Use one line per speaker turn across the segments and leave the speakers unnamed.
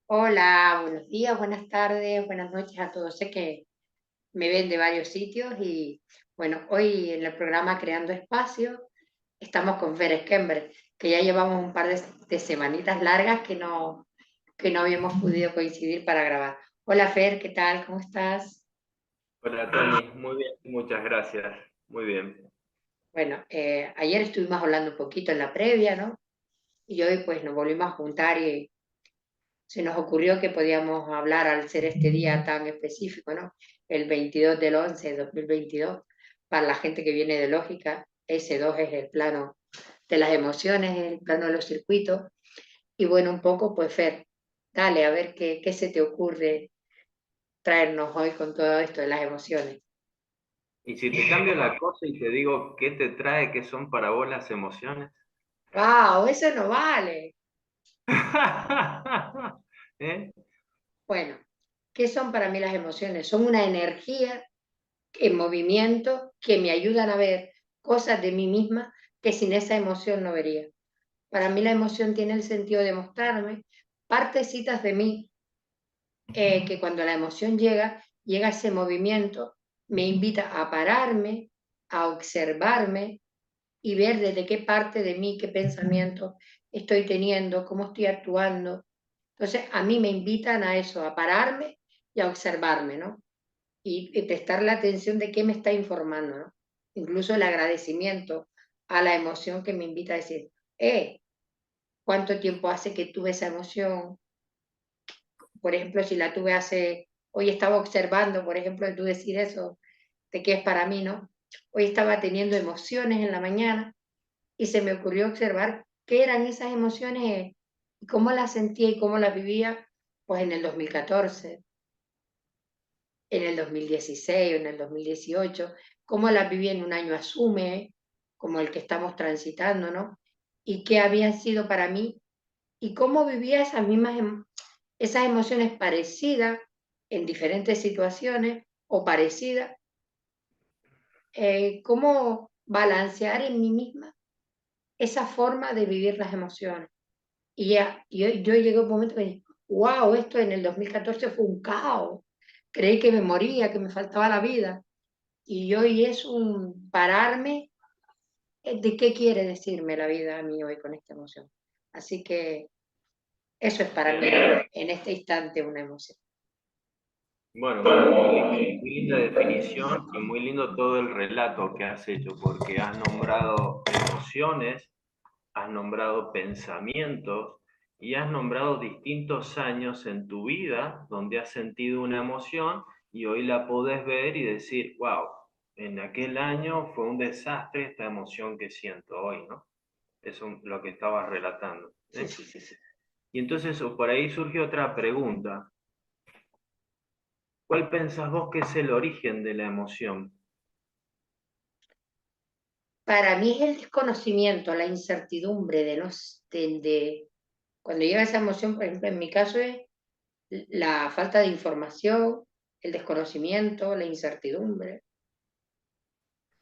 Hola, buenos días, buenas tardes, buenas noches a todos. Sé que me ven de varios sitios y bueno, hoy en el programa Creando Espacio estamos con Fer Skember, que ya llevamos un par de semanitas largas que no habíamos podido coincidir para grabar. Hola Fer, ¿qué tal? ¿Cómo estás?
Hola Tony, muy bien, muchas gracias. Muy bien.
Bueno, ayer estuvimos hablando un poquito en la previa, ¿no? Y hoy pues nos volvimos a juntar y se nos ocurrió que podíamos hablar al ser este día tan específico, ¿no? El 22 del 11 de 2022, para la gente que viene de lógica, ese 2 es el plano de las emociones, el plano de los circuitos. Y bueno, un poco, pues Fer, dale, a ver qué se te ocurre traernos hoy con todo esto de las emociones.
Y si te cambio la cosa y te digo qué te trae, qué son para vos las emociones.
¡Wow! Eso no vale.
¿Eh?
Bueno, ¿qué son para mí las emociones? Son una energía en movimiento que me ayudan a ver cosas de mí misma que sin esa emoción no vería. Para mí la emoción tiene el sentido de mostrarme partecitas de mí que cuando la emoción llega, llega ese movimiento, me invita a pararme, a observarme y ver desde qué parte de mí, qué pensamiento estoy teniendo, cómo estoy actuando. Entonces, a mí me invitan a eso, a pararme y a observarme, ¿no? Y prestar la atención de qué me está informando, ¿no? Incluso el agradecimiento a la emoción que me invita a decir, ¿cuánto tiempo hace que tuve esa emoción? Por ejemplo, si la tuve hoy estaba observando, por ejemplo, tú decir eso, de qué es para mí, ¿no? Hoy estaba teniendo emociones en la mañana y se me ocurrió observar qué eran esas emociones y cómo las sentía y cómo las vivía, pues en el 2014, en el 2016 o en el 2018, cómo las viví en un año asume, como el que estamos transitando, ¿no? Y qué habían sido para mí y cómo vivía esas emociones parecidas en diferentes situaciones o parecidas, cómo balancear en mí misma esa forma de vivir las emociones. Y ya, yo llegué a un momento que dije, wow, esto en el 2014 fue un caos. Creí que me moría, que me faltaba la vida. Y hoy es un pararme de qué quiere decirme la vida a mí hoy con esta emoción. Así que eso es para mí
Bien.
en este instante una emoción.
Bueno, muy linda definición y muy lindo todo el relato que has hecho, porque has nombrado emociones, has nombrado pensamientos y has nombrado distintos años en tu vida donde has sentido una emoción y hoy la podés ver y decir, wow, en aquel año fue un desastre esta emoción que siento hoy, ¿no? Eso es lo que estabas relatando,
Sí,
¿eh?
sí, sí, sí.
Y entonces por ahí surge otra pregunta. ¿Cuál pensás vos que es el origen de la emoción?
Para mí es el desconocimiento, la incertidumbre cuando llega esa emoción, por ejemplo, en mi caso es la falta de información, el desconocimiento, la incertidumbre,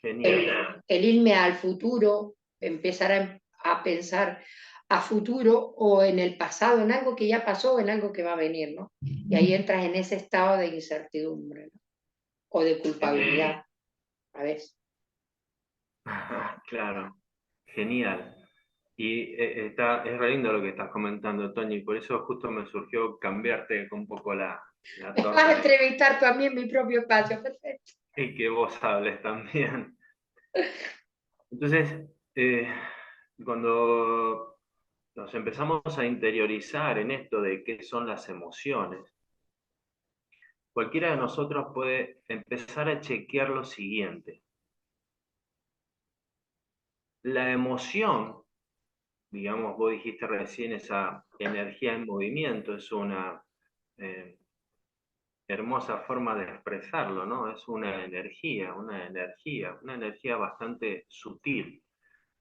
el,
Genial.
el irme al futuro, empezar a pensar a futuro o en el pasado, en algo que ya pasó, en algo que va a venir, ¿no? Y ahí entras en ese estado de incertidumbre, ¿no? O de
Genial.
culpabilidad, a veces.
Claro, genial. Y es re lindo lo que estás comentando, Tony, por eso justo me surgió cambiarte un poco la
Me vas a
torna
entrevistar tú a mí en mi propio espacio, perfecto.
y que vos hables también. Entonces, eh, cuando nos empezamos a interiorizar en esto de qué son las emociones, cualquiera de nosotros puede empezar a chequear lo siguiente. La emoción, digamos, vos dijiste recién, esa energía en movimiento es una eh, hermosa forma de expresarlo, ¿no? Es una energía bastante sutil,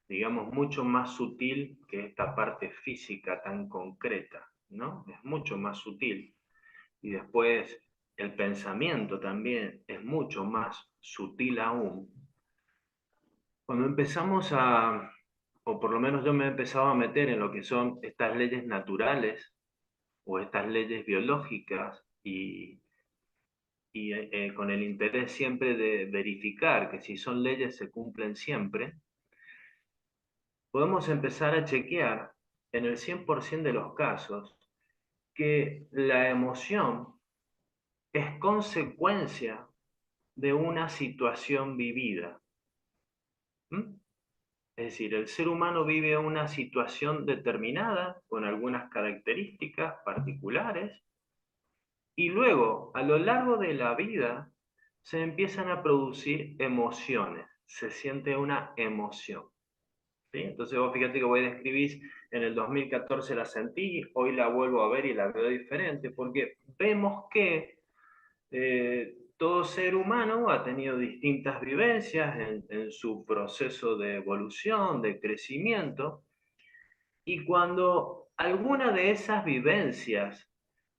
digamos, mucho más sutil que esta parte física tan concreta, ¿no? Es mucho más sutil. Y después el pensamiento también es mucho más sutil aún. Cuando empezamos o por lo menos yo me he empezado a meter en lo que son estas leyes naturales, o estas leyes biológicas y con el interés siempre de verificar que si son leyes se cumplen siempre, podemos empezar a chequear en el 100% de los casos que la emoción es consecuencia de una situación vivida. ¿Mm? Es decir, el ser humano vive una situación determinada con algunas características particulares y luego, a lo largo de la vida, se empiezan a producir emociones, se siente una emoción. ¿Sí? Entonces vos fíjate que voy a describir, en el 2014 la sentí, hoy la vuelvo a ver y la veo diferente, porque vemos que todo ser humano ha tenido distintas vivencias en su proceso de evolución, de crecimiento, y cuando alguna de esas vivencias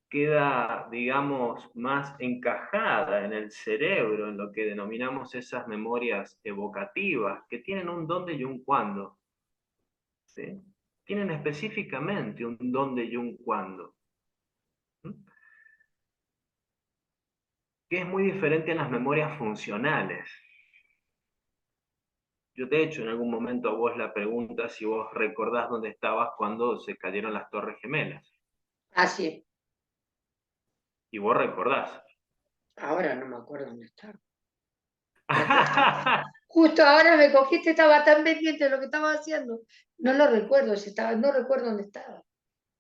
queda, digamos, más encajada en el cerebro, en lo que denominamos esas memorias evocativas, que tienen un dónde y un cuándo, ¿sí? Tienen específicamente un dónde y un cuándo, ¿sí? Que es muy diferente a las memorias funcionales. Yo te he hecho en algún momento a vos la pregunta si vos recordás dónde estabas cuando se cayeron las Torres Gemelas.
Así es.
Y vos recordás.
Ahora no me acuerdo dónde estaba. Justo ahora me cogiste, estaba tan pendiente de lo que estaba haciendo. No lo recuerdo, si estaba, no recuerdo dónde estaba.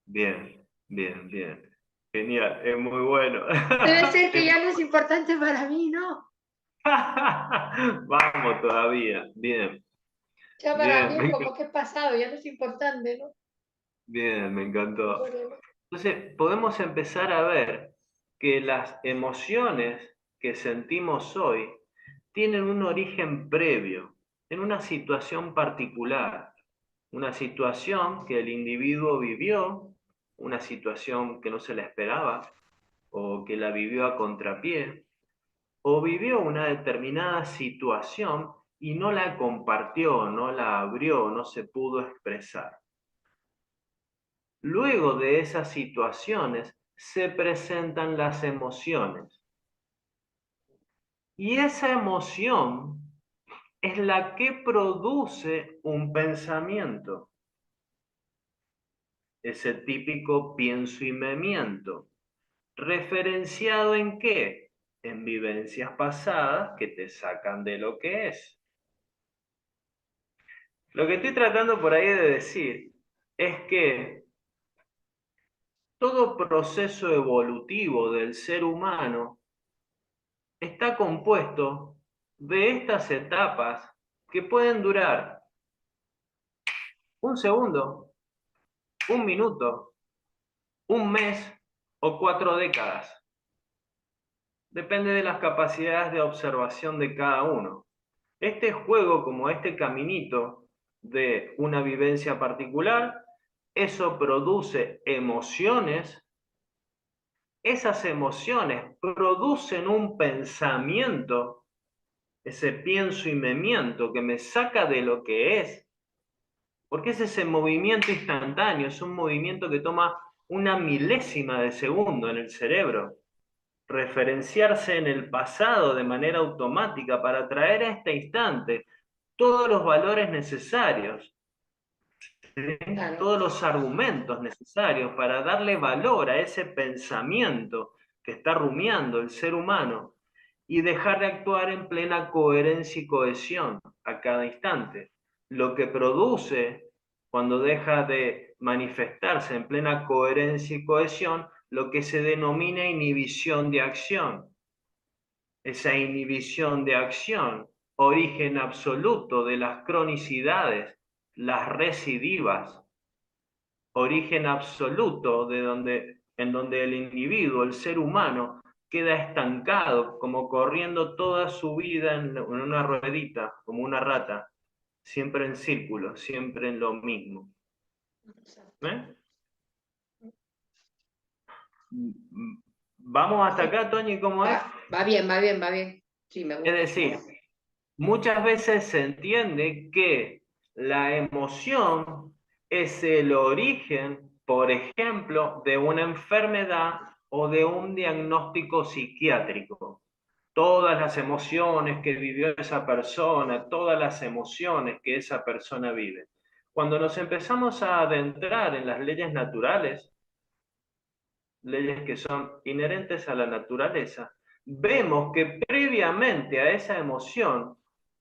Bien, bien, bien. Genial, es muy bueno.
Debe ser que
Es
ya no es importante para mí, ¿no?
Vamos todavía. Bien,
Ya para mí
bien,
es como que es pasado, ya no es importante, ¿no?
bien, me encantó.
Bueno, ¿no?
Entonces, podemos empezar a ver que las emociones que sentimos hoy tienen un origen previo, en una situación particular, una situación que el individuo vivió, una situación que no se la esperaba, o que la vivió a contrapié, o vivió una determinada situación y no la compartió, no la abrió, no se pudo expresar. Luego de esas situaciones se presentan las emociones. Y esa emoción es la que produce un pensamiento, ese típico pienso y me miento. ¿Referenciado en qué? En vivencias pasadas que te sacan de lo que es. Lo que estoy tratando por ahí de decir es que todo proceso evolutivo del ser humano está compuesto de estas etapas que pueden durar un segundo, un minuto, un mes o 4 décadas. Depende de las capacidades de observación de cada uno. Este juego, como este caminito de una vivencia particular, eso produce emociones. Esas emociones producen un pensamiento, ese pienso y me miento que me saca de lo que es, porque es ese movimiento instantáneo, es un movimiento que toma una milésima de segundo en el cerebro. Referenciarse en el pasado de manera automática para traer a este instante todos los valores necesarios,
Claro,
todos los argumentos necesarios para darle valor a ese pensamiento que está rumiando el ser humano y dejar de actuar en plena coherencia y cohesión a cada instante. Lo que produce, cuando deja de manifestarse en plena coherencia y cohesión, lo que se denomina inhibición de acción. Esa inhibición de acción, origen absoluto de las cronicidades, las recidivas, origen absoluto en donde el individuo, el ser humano, queda estancado, como corriendo toda su vida en una ruedita, como una rata, siempre en círculo, siempre en lo mismo. ¿Eh? ¿Vamos hasta
sí.
acá, Toñi, cómo es?
Va bien, va bien, va bien. Sí, me
Es
gusta.
decir, muchas veces se entiende que la emoción es el origen por ejemplo, de una enfermedad o de un diagnóstico psiquiátrico. Todas las emociones que vivió esa persona, todas las emociones que esa persona vive. Cuando nos empezamos a adentrar en las leyes naturales, leyes que son inherentes a la naturaleza, vemos que previamente a esa emoción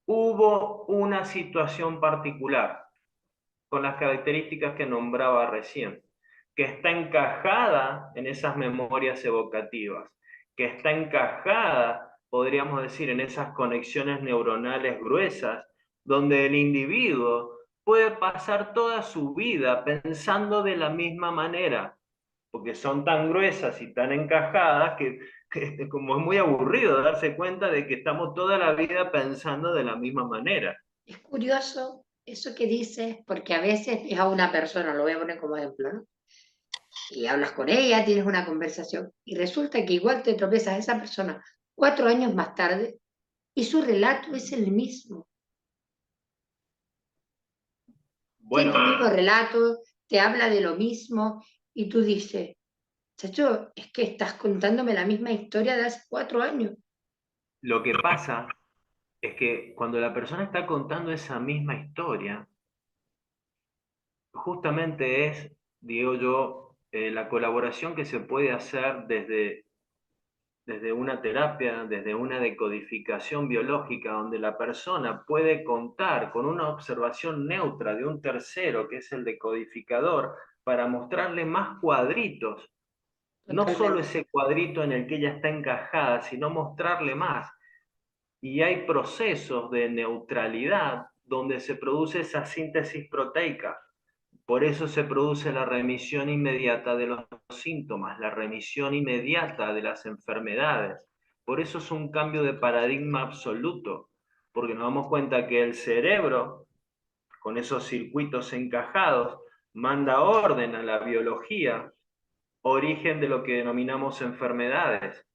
hubo una situación particular con las características que nombraba recién, que está encajada en esas memorias evocativas, que está encajada, podríamos decir, en esas conexiones neuronales gruesas, donde el individuo puede pasar toda su vida pensando de la misma manera, porque son tan gruesas y tan encajadas que como es muy aburrido darse cuenta de que estamos toda la vida pensando de la misma manera.
Es curioso eso que dices, porque a veces ves a una persona, lo voy a poner como ejemplo, ¿no? Y hablas con ella, tienes una conversación, y resulta que igual te tropiezas a esa persona 4 años más tarde y su relato es el mismo. Tiene el mismo
Bueno,
relato, te habla de lo mismo, y tú dices, chacho, es que estás contándome la misma historia de hace 4 años.
lo que pasa es que cuando la persona está contando esa misma historia, justamente es, digo yo, la colaboración que se puede hacer desde una terapia, desde una decodificación biológica, donde la persona puede contar con una observación neutra de un tercero, que es el decodificador, para mostrarle más cuadritos, no solo
Totalmente.
ese cuadrito en el que ella está encajada, sino mostrarle más. Y hay procesos de neutralidad donde se produce esa síntesis proteica. Por eso se produce la remisión inmediata de los síntomas, la remisión inmediata de las enfermedades. Por eso es un cambio de paradigma absoluto, porque nos damos cuenta que el cerebro, con esos circuitos encajados, manda orden a la biología, origen de lo que denominamos enfermedades.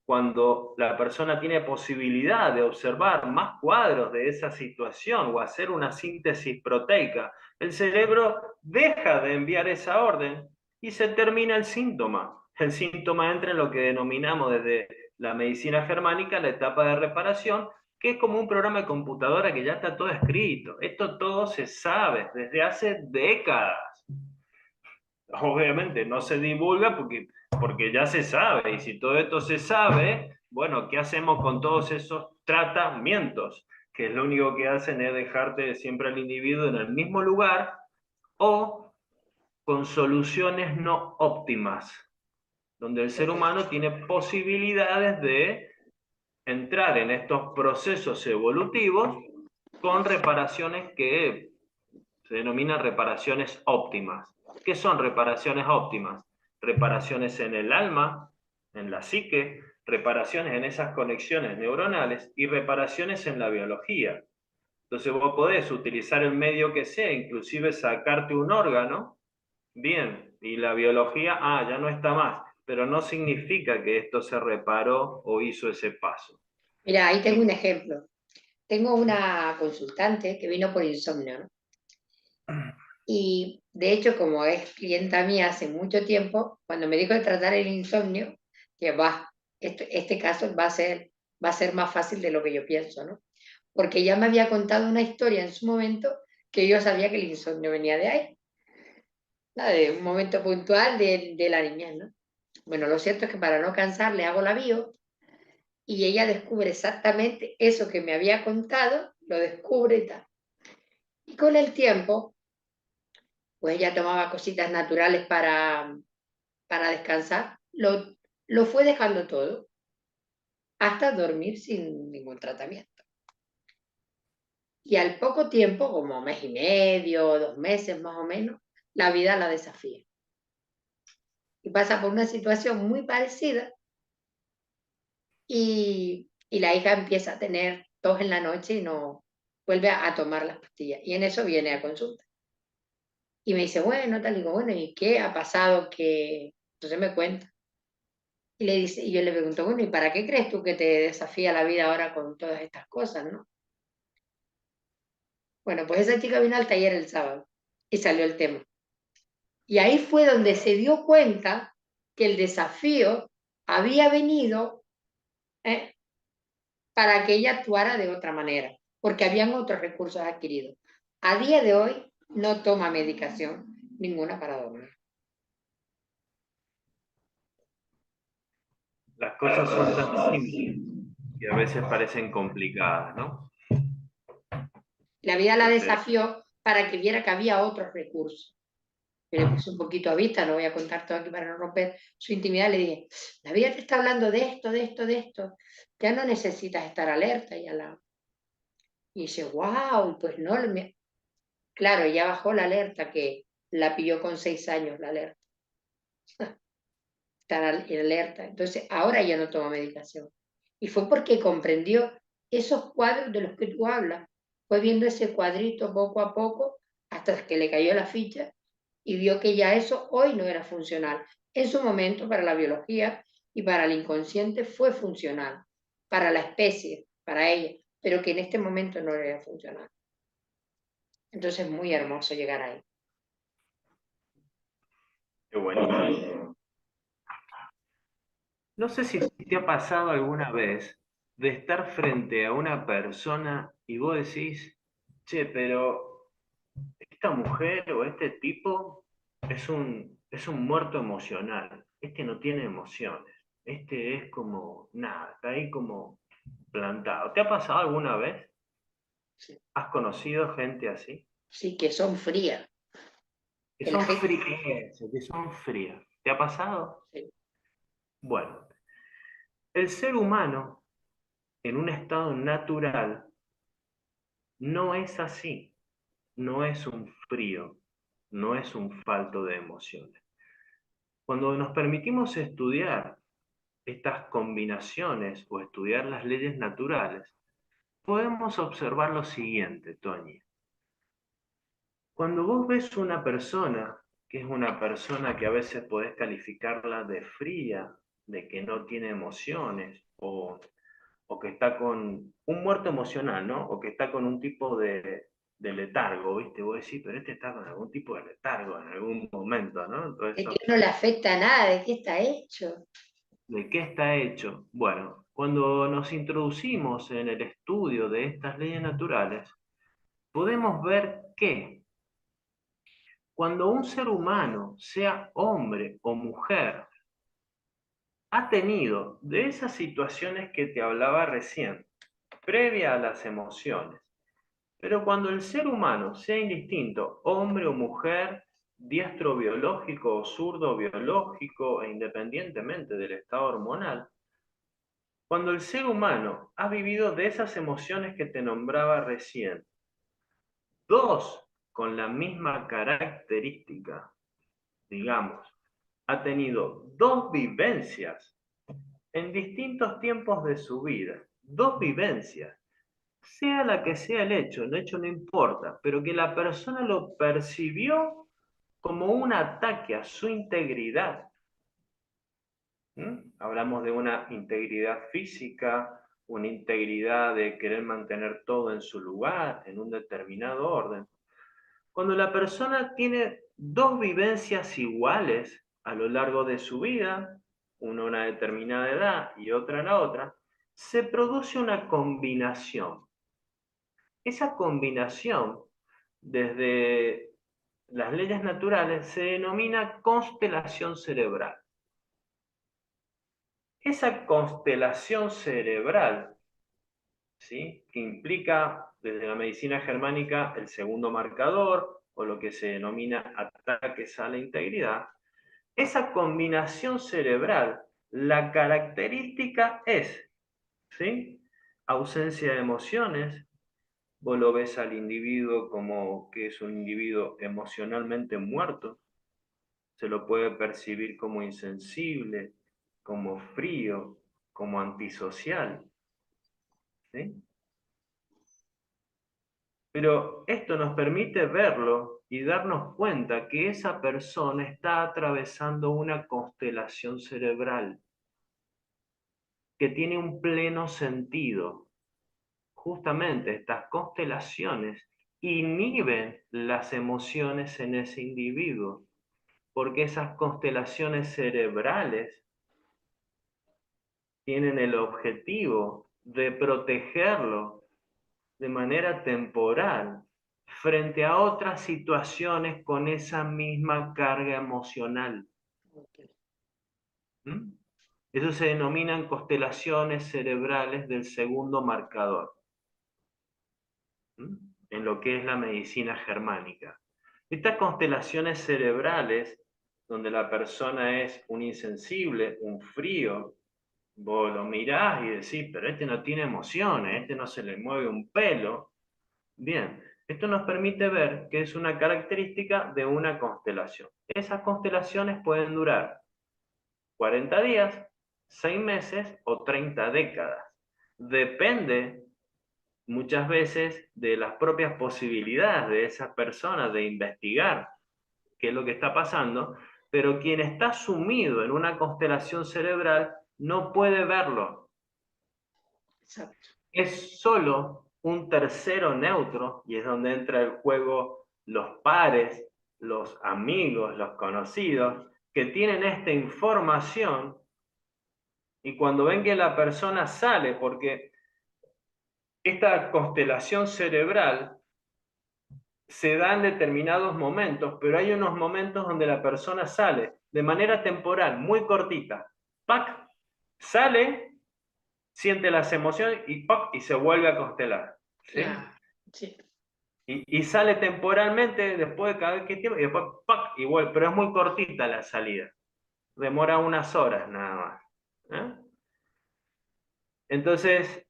Cuando la persona tiene posibilidad de observar más cuadros de esa situación o hacer una síntesis proteica, el cerebro deja de enviar esa orden y se termina el síntoma. El síntoma entra en lo que denominamos desde la medicina germánica la etapa de reparación, que es como un programa de computadora que ya está todo escrito. Esto todo se sabe desde hace décadas. Obviamente no se divulga porque ya se sabe, y si todo esto se sabe, bueno, ¿qué hacemos con todos esos tratamientos? Que lo único que hacen es dejarte siempre al individuo en el mismo lugar o con soluciones no óptimas, donde el ser humano tiene posibilidades de entrar en estos procesos evolutivos con reparaciones que se denominan reparaciones óptimas. ¿Qué son reparaciones óptimas? Reparaciones en el alma, en la psique, reparaciones en esas conexiones neuronales y reparaciones en la biología. Entonces vos podés utilizar el medio que sea, inclusive sacarte un órgano, bien, y la biología, ya no está más, pero no significa que esto se reparó o hizo ese paso.
Mira, ahí tengo un ejemplo. Tengo una consultante que vino por insomnio, ¿no? Y de hecho, como es clienta mía hace mucho tiempo, cuando me dijo de tratar el insomnio, que va, este caso va a ser más fácil de lo que yo pienso, ¿no? Porque ya me había contado una historia en su momento que yo sabía que el insomnio venía de ahí, ¿no? De un momento puntual de la niñez, ¿no? Bueno, lo cierto es que para no cansar le hago la bio y ella descubre exactamente eso que me había contado, lo descubre y tal. Y con el tiempo, pues ella tomaba cositas naturales para descansar, lo fue dejando todo hasta dormir sin ningún tratamiento. Y al poco tiempo, como mes y medio, 2 meses más o menos, la vida la desafía. Y pasa por una situación muy parecida y la hija empieza a tener tos en la noche y no vuelve a tomar las pastillas. Y en eso viene a consulta. Y me dice, bueno, tal, digo, bueno, ¿y qué ha pasado? Que entonces me cuenta. Y yo le pregunto, bueno, ¿y para qué crees tú que te desafía la vida ahora con todas estas cosas, no? Bueno, pues esa chica vino al taller el sábado y salió el tema. Y ahí fue donde se dio cuenta que el desafío había venido para que ella actuara de otra manera, porque habían otros recursos adquiridos. A día de hoy no toma medicación ninguna para dormir.
Las cosas son tan simples que a veces parecen complicadas, ¿no?
La vida la
Entonces,
desafió para que viera que había otros recursos. Yo le puse un poquito a vista, no voy a contar todo aquí para no romper su intimidad, le dije, la vida te está hablando de esto, de esto, de esto, ya no necesitas estar alerta y al lado. Y dice, wow, pues no, claro, ya bajó la alerta, que la pilló con 6 años la alerta, estar alerta. Entonces, ahora ya no toma medicación. Y fue porque comprendió esos cuadros de los que tú hablas. Fue viendo ese cuadrito poco a poco hasta que le cayó la ficha y vio que ya eso hoy no era funcional. En su momento, para la biología y para el inconsciente, fue funcional. Para la especie, para ella, pero que en este momento no era funcional. Entonces, es muy hermoso llegar ahí.
qué buenísimo. No sé si te ha pasado alguna vez de estar frente a una persona y vos decís, che, pero esta mujer o este tipo es un muerto emocional. Este no tiene emociones. Este es como nada, está ahí como plantado. ¿Te ha pasado alguna vez?
Sí,
¿Has conocido gente así?
sí, que son frías.
Que
Que la
son
gente,
frías, que son frías. ¿Te ha pasado?
sí,
Bueno, el ser humano en un estado natural no es así, no es un frío, no es un falto de emociones. Cuando nos permitimos estudiar estas combinaciones o estudiar las leyes naturales, podemos observar lo siguiente, Toñi. Cuando vos ves una persona, que es una persona que a veces podés calificarla de fría, de que no tiene emociones, o que está con un muerto emocional, ¿no? O que está con un tipo de letargo, ¿viste? Vos decís, pero este está con algún tipo de letargo en algún momento, ¿no? Todo
es
eso,
que no le afecta a nada, ¿de qué está hecho?
¿de qué está hecho? Bueno, cuando nos introducimos en el estudio de estas leyes naturales, podemos ver que cuando un ser humano, sea hombre o mujer, ha tenido de esas situaciones que te hablaba recién, previa a las emociones, pero cuando el ser humano, sea indistinto, hombre o mujer, diestro biológico o zurdo biológico, e independientemente del estado hormonal, cuando el ser humano ha vivido de esas emociones que te nombraba recién, dos con la misma característica, digamos, ha tenido dos vivencias en distintos tiempos de su vida, dos vivencias, sea la que sea el hecho no importa, pero que la persona lo percibió como un ataque a su integridad. ¿Mm? Hablamos de una integridad física, una integridad de querer mantener todo en su lugar, en un determinado orden. Cuando la persona tiene dos vivencias iguales a lo largo de su vida, una a una determinada edad y otra a la otra, se produce una combinación. Esa combinación, desde las leyes naturales, se denomina constelación cerebral. Esa constelación cerebral, ¿sí?, que implica desde la medicina germánica el segundo marcador o lo que se denomina ataques a la integridad, esa combinación cerebral, la característica es, ¿sí?, ausencia de emociones. Vos lo ves al individuo como que es un individuo emocionalmente muerto, se lo puede percibir como insensible, como frío, como antisocial, ¿sí? Pero esto nos permite verlo y darnos cuenta que esa persona está atravesando una constelación cerebral que tiene un pleno sentido. Justamente estas constelaciones inhiben las emociones en ese individuo. porque esas constelaciones cerebrales tienen el objetivo de protegerlo de manera temporal frente a otras situaciones con esa misma carga emocional. ¿Mm? Eso se denominan constelaciones cerebrales del segundo marcador, ¿Mm? En lo que es la medicina germánica. Estas constelaciones cerebrales, donde la persona es un insensible, un frío, vos lo mirás y decís, pero este no tiene emociones, este no se le mueve un pelo. Bien, esto nos permite ver que es una característica de una constelación. Esas constelaciones pueden durar 40 días, 6 meses o 30 décadas. Depende muchas veces de las propias posibilidades de esa persona de investigar qué es lo que está pasando, pero quien está sumido en una constelación cerebral no puede verlo.
Exacto.
Es solo un tercero neutro, y es donde entra el juego los pares, los amigos, los conocidos, que tienen esta información, y cuando ven que la persona sale, porque esta constelación cerebral se da en determinados momentos, pero hay unos momentos donde la persona sale de manera temporal, muy cortita, ¡pac! Sale, siente las emociones y ¡pac! Y se vuelve a constelar, ¿sí?
Claro, sí.
Y sale temporalmente después de cada vez que tiempo y después ¡pac! Y vuelve, pero es muy cortita la salida, demora unas horas nada más. ¿Eh? Entonces,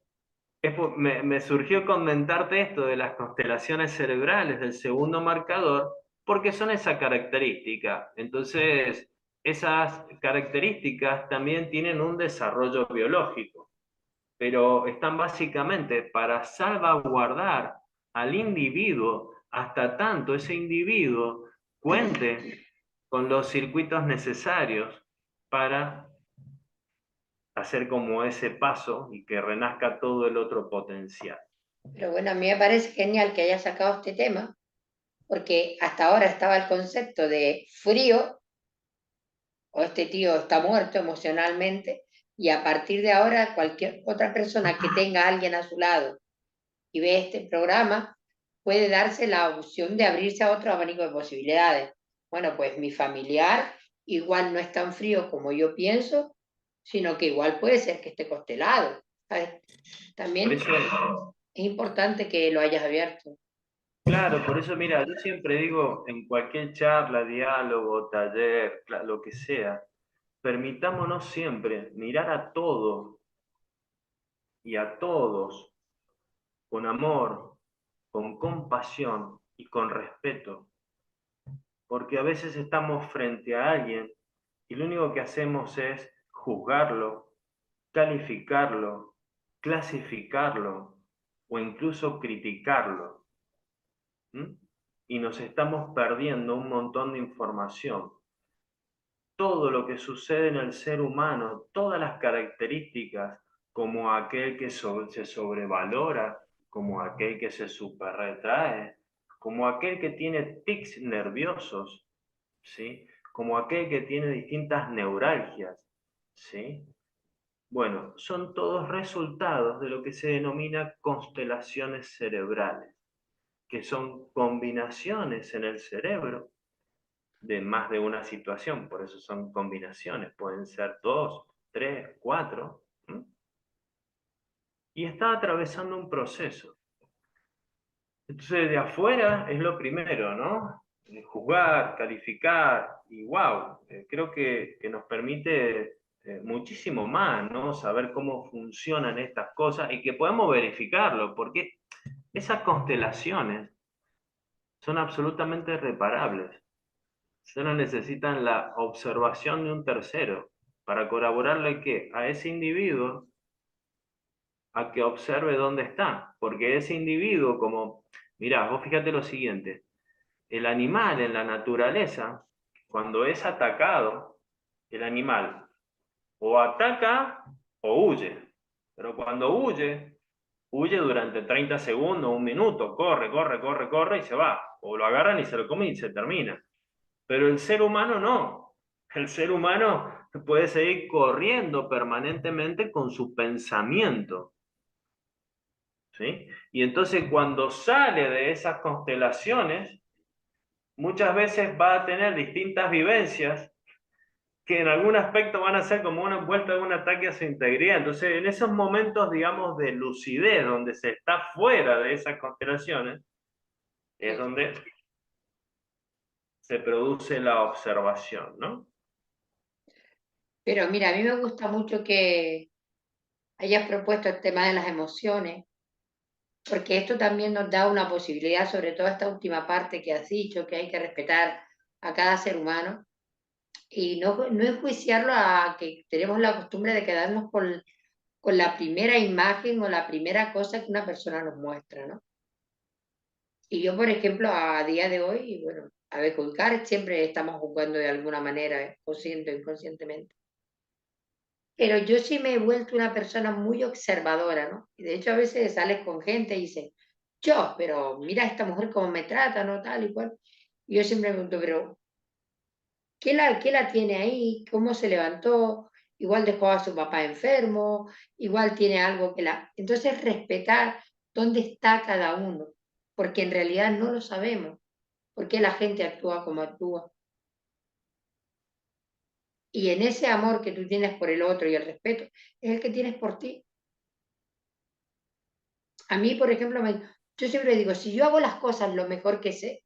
me surgió comentarte esto de las constelaciones cerebrales del segundo marcador, porque son esa característica. Entonces, esas características también tienen un desarrollo biológico, pero están básicamente para salvaguardar al individuo hasta tanto ese individuo cuente con los circuitos necesarios para hacer como ese paso y que renazca todo el otro potencial.
Pero bueno, a mí me parece genial que hayas sacado este tema, porque hasta ahora estaba el concepto de frío, o este tío está muerto emocionalmente, y a partir de ahora cualquier otra persona que tenga a alguien a su lado y ve este programa puede darse la opción de abrirse a otro abanico de posibilidades. Bueno, pues mi familiar igual no es tan frío como yo pienso, sino que igual puede ser que esté constelado. ¿Sabes?
Por
También
eso,
es importante que lo hayas abierto.
claro, por eso, mira, yo siempre digo en cualquier charla, diálogo, taller, lo que sea, permitámonos siempre mirar a todo y a todos con amor, con compasión y con respeto, porque a veces estamos frente a alguien y lo único que hacemos es juzgarlo, calificarlo, clasificarlo o incluso criticarlo. ¿Mm? Y nos estamos perdiendo un montón de información. Todo lo que sucede en el ser humano, todas las características, como aquel que se sobrevalora, como aquel que se superretrae, como aquel que tiene tics nerviosos, ¿sí? Como aquel que tiene distintas neuralgias, ¿sí? Bueno, son todos resultados de lo que se denomina constelaciones cerebrales, que son combinaciones en el cerebro de más de una situación, por eso son combinaciones, pueden ser dos, tres, cuatro, ¿m? Y está atravesando un proceso. Entonces, de afuera es lo primero, ¿no? Juzgar, calificar, y wow, creo que nos permite muchísimo más, ¿no? Saber cómo funcionan estas cosas y que podemos verificarlo, porque esas constelaciones son absolutamente reparables. Solo necesitan la observación de un tercero para colaborarle ¿qué? A ese individuo a que observe dónde está. Porque ese individuo, como, mirá, vos fíjate lo siguiente, el animal en la naturaleza, cuando es atacado, el animal o ataca o huye. Pero cuando huye, huye durante 30 segundos, un minuto, corre, corre, corre, corre y se va. O lo agarran y se lo comen y se termina. Pero el ser humano no. El ser humano puede seguir corriendo permanentemente con su pensamiento, ¿sí? Y entonces cuando sale de esas constelaciones, muchas veces va a tener distintas vivencias que en algún aspecto van a ser como una vuelta de un ataque a su integridad. Entonces, en esos momentos, digamos, de lucidez, donde se está fuera de esas constelaciones, es
Sí.
donde se produce la observación, ¿no?
Pero mira, a mí me gusta mucho que hayas propuesto el tema de las emociones, porque esto también nos da una posibilidad, sobre todo esta última parte que has dicho, que hay que respetar a cada ser humano y no enjuiciarlo a que tenemos la costumbre de quedarnos con la primera imagen o la primera cosa que una persona nos muestra, ¿no? Y yo, por ejemplo, a día de hoy, bueno, a ver, juzgar siempre estamos juzgando de alguna manera, consciente o inconscientemente. Pero yo sí me he vuelto una persona muy observadora, ¿no? Y de hecho a veces sales con gente y dices, yo, pero mira a esta mujer cómo me trata, ¿no? Tal y cual. Y yo siempre me pregunto, pero qué la tiene ahí? ¿Cómo se levantó? Igual dejó a su papá enfermo, igual tiene algo que la... Entonces respetar dónde está cada uno, porque en realidad no lo sabemos, por qué la gente actúa como actúa. Y en ese amor que tú tienes por el otro y el respeto, es el que tienes por ti. A mí, por ejemplo, yo siempre digo, si yo hago las cosas lo mejor que sé,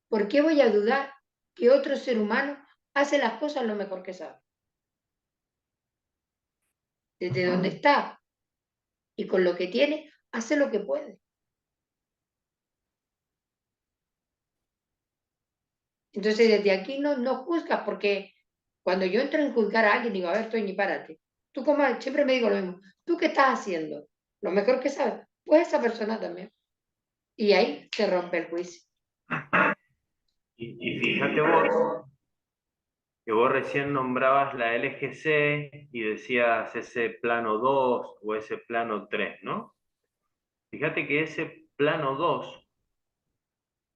¿por qué voy a dudar que otro ser humano hace las cosas lo mejor que sabe? Desde donde está y con lo que tiene, hace lo que puede. Entonces, desde aquí no juzgas, porque cuando yo entro en juzgar a alguien, digo, a ver, Toñi, párate. Tú como siempre me digo lo mismo, ¿tú qué estás haciendo? Lo mejor que sabes, pues esa persona también. Y ahí se rompe el juicio.
Y fíjate vos, que vos recién nombrabas la LGC y decías ese plano 2 o ese plano 3, ¿no? Fíjate que ese plano 2,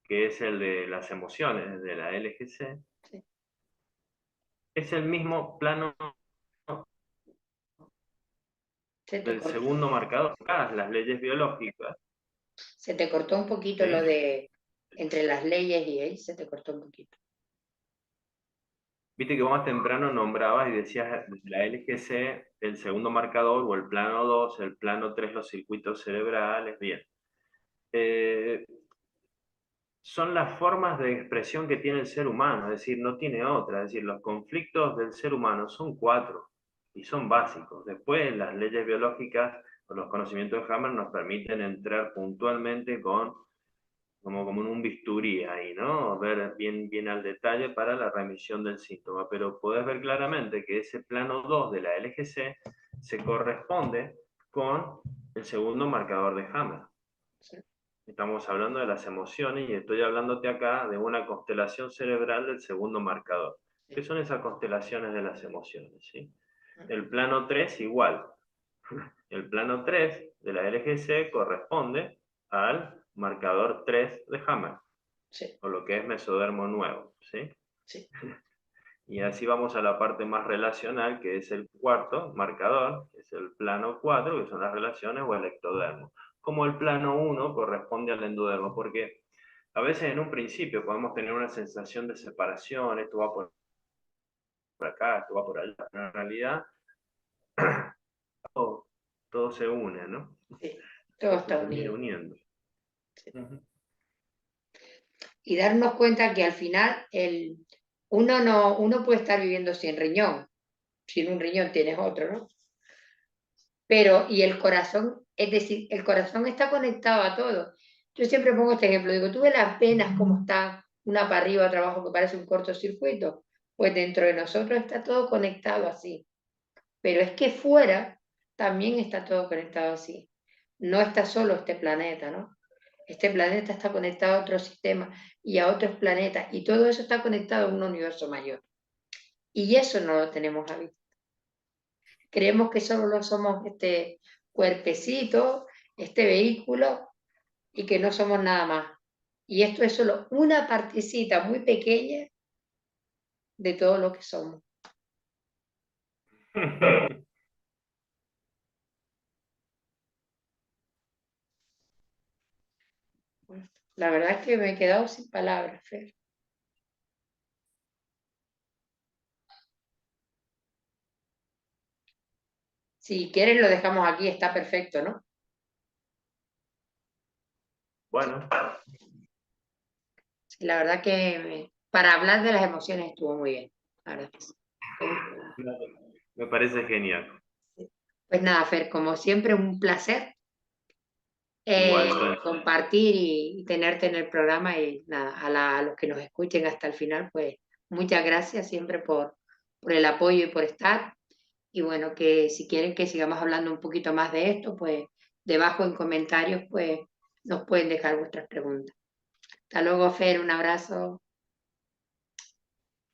que es el de las emociones de la LGC,
Sí.
es el mismo plano
Se te
del
cortó,
segundo marcador, las leyes biológicas,
se te cortó un poquito lo
¿sí?
de entre las leyes y ahí se te cortó un poquito.
Viste que vos más temprano nombrabas y decías la LGC, el segundo marcador, o el plano 2, el plano 3, los circuitos cerebrales, bien. Eh, Son las formas de expresión que tiene el ser humano, es decir, no tiene otra, es decir, los conflictos del ser humano son cuatro y son básicos. Después, las leyes biológicas o los conocimientos de Hammer nos permiten entrar puntualmente como en un bisturí ahí, ¿no? Ver bien al detalle para la remisión del síntoma, pero podés ver claramente que ese plano 2 de la LGC se corresponde con el segundo marcador de Hammer.
Sí.
Estamos hablando de las emociones y estoy hablándote acá de una constelación cerebral del segundo marcador. ¿Qué
Sí.
son esas constelaciones de las emociones? ¿Sí? El plano 3 igual. El plano 3 de la LGC corresponde al marcador 3 de Hammer,
Sí.
o lo que es mesodermo nuevo. ¿Sí?
Sí.
Y así vamos a la parte más relacional, que es el cuarto marcador, que es el plano 4, que son las relaciones o el ectodermo. Como el plano 1 corresponde al endodermo, porque a veces en un principio podemos tener una sensación de separación, esto va por acá, esto va por allá, pero en realidad todo se une, ¿no?
Sí. Todo
Todo se
está
termina
unido.
uniendo.
Sí.
Uh-huh.
Y darnos cuenta que al final uno puede estar viviendo sin riñón, sin un riñón tienes otro, ¿no? Pero, y el corazón, es decir, el corazón está conectado a todo. Yo siempre pongo este ejemplo, digo, tú ves las venas como están, una para arriba, otra abajo, que parece un cortocircuito, pues dentro de nosotros está todo conectado así. Pero es que fuera también está todo conectado así. No está solo este planeta, ¿no? Este planeta está conectado a otros sistemas y a otros planetas, y todo eso está conectado a un universo mayor. Y eso no lo tenemos a vista. Creemos que solo lo somos este cuerpecito, este vehículo, y que no somos nada más. Y esto es solo una partecita muy pequeña de todo lo que somos. Bueno, la verdad es que me he quedado sin palabras, Fer. Si quieres lo dejamos aquí, está perfecto, ¿no?
Bueno,
Sí, la verdad que para hablar de las emociones estuvo muy bien. La verdad que sí.
me parece genial.
Pues nada, Fer, como siempre, un placer
Igual, Tony.
compartir y tenerte en el programa y nada, a los que nos escuchen hasta el final, pues muchas gracias siempre por el apoyo y por estar. Y bueno, que si quieren que sigamos hablando un poquito más de esto, pues debajo en comentarios, pues nos pueden dejar vuestras preguntas. Hasta luego, Fer, un abrazo.